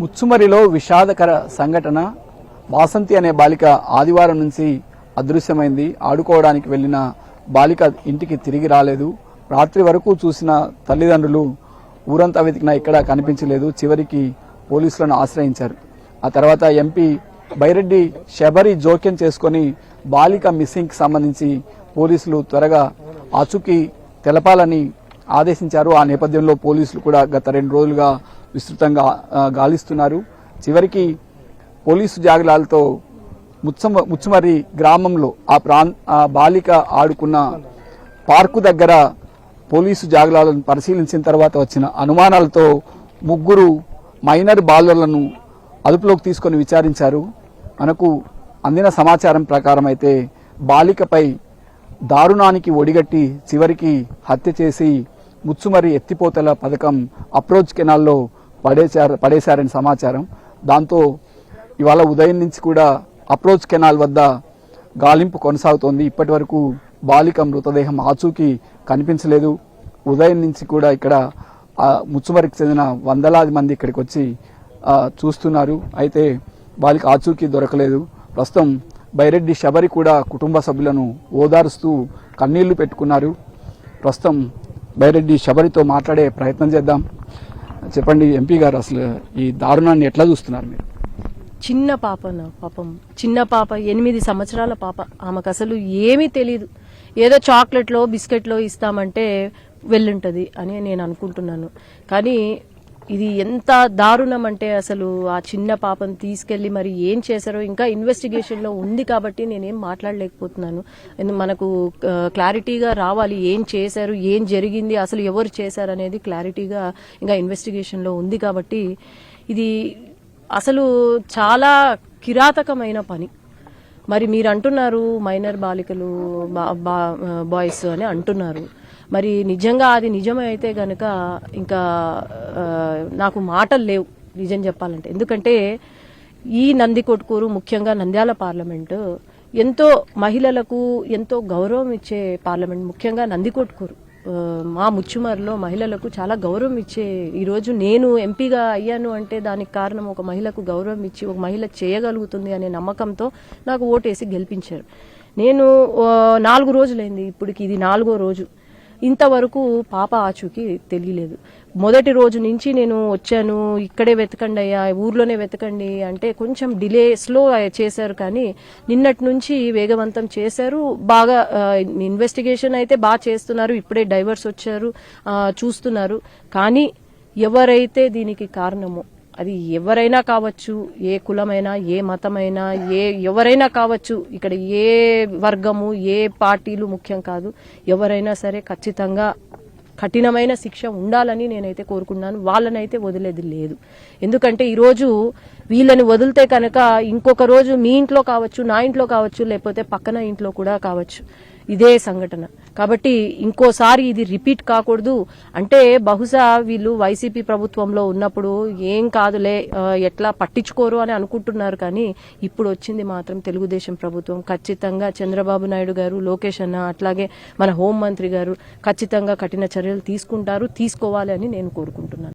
ముచ్చుమరిలో విషాదకర సంఘటన. వాసంతి అనే బాలిక ఆదివారం నుంచి అదృశ్యమైంది. ఆడుకోవడానికి వెళ్లిన బాలిక ఇంటికి తిరిగి రాలేదు. రాత్రి వరకు చూసిన తల్లిదండ్రులు ఊరంతా వెతికినా ఎక్కడా కనిపించలేదు. చివరికి పోలీసులను ఆశ్రయించారు. ఆ తర్వాత ఎంపీ బైరెడ్డి శబరి జోక్యం చేసుకుని బాలిక మిస్సింగ్ కి సంబంధించి పోలీసులు త్వరగా ఆచూకీ తెలపాలని ఆదేశించారు. ఆ నేపథ్యంలో పోలీసులు కూడా గత 2 రోజులుగా విస్తృతంగా గాలిస్తున్నారు. చివరికి పోలీసు జాగ్రత్తలతో ముచ్చుమర్రి గ్రామంలో ఆ బాలిక ఆడుకున్న పార్కు దగ్గర పోలీసు జాగ్రత్తలను పరిశీలించిన తర్వాత వచ్చిన అనుమానాలతో 3 మైనర్ బాలులను అదుపులోకి తీసుకుని విచారించారు. మనకు అందిన సమాచారం ప్రకారం అయితే బాలికపై దారుణానికి ఒడిగట్టి చివరికి హత్య చేసి ముచ్చుమర్రి ఎత్తిపోతల పథకం అప్రోచ్ కెనాల్లో పడేశారని సమాచారం. దాంతో ఇవాళ ఉదయం నుంచి కూడా అప్రోచ్ కెనాల్ వద్ద గాలింపు కొనసాగుతోంది. ఇప్పటి వరకు బాలిక మృతదేహం ఆచూకీ కనిపించలేదు. ఉదయం నుంచి కూడా ఇక్కడ ముచ్చుమర్రికి చెందిన వందలాది మంది ఇక్కడికి వచ్చి చూస్తున్నారు. అయితే బాలిక ఆచూకీ దొరకలేదు. ప్రస్తుతం బైరెడ్డి శబరి కూడా కుటుంబ సభ్యులను ఓదారుస్తూ కన్నీళ్లు పెట్టుకున్నారు. ప్రస్తుతం బైరెడ్డి శబరితో మాట్లాడే ప్రయత్నం చేద్దాం. చెప్పండి ఎంపీ గారు, అసలు ఈ దారుణాన్ని ఎట్లా చూస్తున్నారు మీరు? చిన్న పాపం చిన్న పాప 8 సంవత్సరాల పాప. ఆమెకు అసలు ఏమీ తెలియదు. ఏదో చాక్లెట్లో బిస్కెట్లో ఇస్తామంటే వెళ్ళుంటది అని నేను అనుకుంటున్నాను. కానీ ఇది ఎంత దారుణం అంటే అసలు ఆ చిన్న పాపను తీసుకెళ్లి మరి ఏం చేశారో ఇంకా ఇన్వెస్టిగేషన్ లో ఉంది కాబట్టి నేనేం మాట్లాడలేకపోతున్నాను. మనకు క్లారిటీగా రావాలి, ఏం చేశారు, ఏం జరిగింది, అసలు ఎవరు చేశారు అనేది క్లారిటీగా ఇంకా ఇన్వెస్టిగేషన్ లో ఉంది. కాబట్టి ఇది అసలు చాలా కిరాతకమైన పని. మరి మీరు అంటున్నారు మైనర్ బాలికలు బాయ్స్ అని అంటున్నారు. మరి నిజంగా అది నిజమే అయితే గనక ఇంకా నాకు మాటలు లేవు నిజం చెప్పాలంటే. ఎందుకంటే ఈ నందికొట్కూరు, ముఖ్యంగా నంద్యాల పార్లమెంటు ఎంతో మహిళలకు ఎంతో గౌరవం ఇచ్చే పార్లమెంట్. ముఖ్యంగా నందికొట్కూరు మా ముచ్చుమర్రిలో మహిళలకు చాలా గౌరవం ఇచ్చే ఈరోజు నేను ఎంపీగా అయ్యాను అంటే దానికి కారణం ఒక మహిళకు గౌరవం ఇచ్చి ఒక మహిళ చేయగలుగుతుంది అనే నమ్మకంతో నాకు ఓటేసి గెలిపించారు. నేను 4 రోజులైంది, ఇప్పటికి ఇది 4వ రోజు. ఇంతవరకు పాప ఆచూకీ తెలియలేదు. మొదటి రోజు నుంచి నేను వచ్చాను, ఇక్కడే వెతకండి అయ్యా, ఊర్లోనే వెతకండి అంటే కొంచెం స్లో చేశారు. కానీ నిన్నటి నుంచి వేగవంతం చేశారు. బాగా ఇన్వెస్టిగేషన్ అయితే బాగా చేస్తున్నారు. ఇప్పుడే డైవర్స్ వచ్చారు, చూస్తున్నారు. కానీ ఎవరైతే దీనికి కారణమో అది ఎవరైనా కావచ్చు, ఏ కులమైనా, ఏ మతమైనా, ఎవరైనా కావచ్చు, ఇక్కడ ఏ వర్గము, ఏ పార్టీలు ముఖ్యం కాదు. ఎవరైనా సరే ఖచ్చితంగా కఠినమైన శిక్ష ఉండాలని నేనైతే కోరుకున్నాను. వాళ్ళనైతే వదిలేది లేదు. ఎందుకంటే ఈరోజు వీళ్ళని వదిలితే కనుక ఇంకొక రోజు మీ ఇంట్లో కావచ్చు, నా ఇంట్లో కావచ్చు, లేకపోతే పక్కన ఇంట్లో కూడా కావచ్చు ఇదే సంఘటన. కాబట్టి ఇంకోసారి ఇది రిపీట్ కాకూడదు. అంటే బహుశా వీళ్ళు వైసీపీ ప్రభుత్వంలో ఉన్నప్పుడు ఏం కాదులే, ఎట్లా పట్టించుకోరు అని అనుకుంటున్నారు. కానీ ఇప్పుడు వచ్చింది మాత్రం తెలుగుదేశం ప్రభుత్వం. ఖచ్చితంగా చంద్రబాబు నాయుడు గారు, లోకేష్ అన్న, అట్లాగే మన హోంమంత్రి గారు ఖచ్చితంగా కఠిన చర్యలు తీసుకుంటారు, తీసుకోవాలి అని నేను కోరుకుంటున్నాను.